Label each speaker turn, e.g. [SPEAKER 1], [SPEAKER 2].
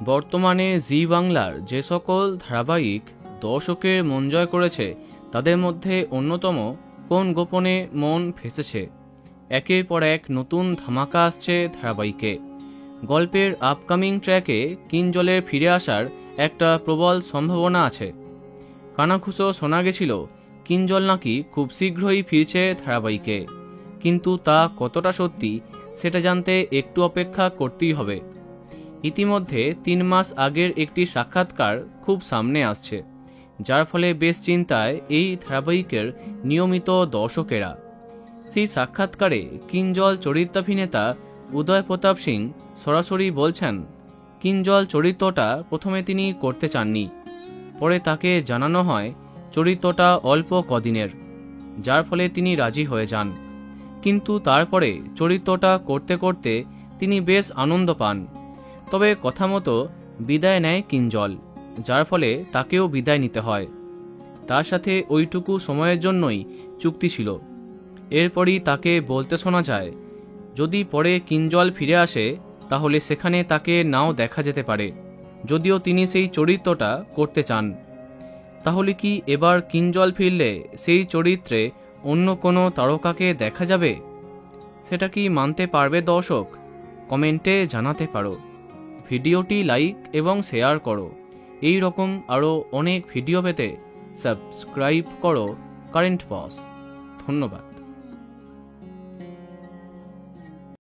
[SPEAKER 1] বর্তমানে জি বাংলার যে সকল ধারাবাহিক দর্শকের মন জয় করেছে তাদের মধ্যে অন্যতম কোন গোপনে মন ফেসেছে। একের পর এক নতুন ধামাকা আসছে ধারাবাহিকে। গল্পের আপকামিং ট্র্যাকে কিঞ্জলের ফিরে আসার একটা প্রবল সম্ভাবনা আছে। কানাঘুষো শোনা গেছিল কিঞ্জল নাকি খুব শীঘ্রই ফিরছে ধারাবাহিকে, কিন্তু তা কতটা সত্যি সেটা জানতে একটু অপেক্ষা করতেই হবে। ইতিমধ্যে 3 মাস আগের একটি সাক্ষাৎকার খুব সামনে আসছে, যার ফলে বেশ চিন্তায় এই ধারাবাহিকের নিয়মিত দর্শকেরা। সেই সাক্ষাৎকারে কিঞ্জল চরিত্রাভিনেতা উদয় প্রতাপ সিং সরাসরি বলছেন কিঞ্জল চরিত্রটা প্রথমে তিনি করতে চাননি, পরে তাকে জানানো হয় চরিত্রটা অল্প কদিনের, যার ফলে তিনি রাজি হয়ে যান। কিন্তু তারপরে চরিত্রটা করতে করতে তিনি বেশ আনন্দ পান। তবে কথা মতো বিদায় নেয় কিঞ্জল, যার ফলে তাকেও বিদায় নিতে হয়। তার সাথে ওইটুকু সময়ের জন্যই চুক্তি ছিল। এরপরই তাকে বলতে শোনা যায় যদি পরে কিঞ্জল ফিরে আসে তাহলে সেখানে তাকে নাও দেখা যেতে পারে, যদিও তিনি সেই চরিত্রটা করতে চান। তাহলে কি এবার কিঞ্জল ফিরলে সেই চরিত্রে অন্য কোনো তারকাকে দেখা যাবে? সেটা কি মানতে পারবে দর্শক? কমেন্টে জানাতে পারো। ভিডিওটি লাইক এবং শেয়ার করো। এই রকম আরও অনেক ভিডিও পেতে সাবস্ক্রাইব করো কারেন্ট বস। ধন্যবাদ।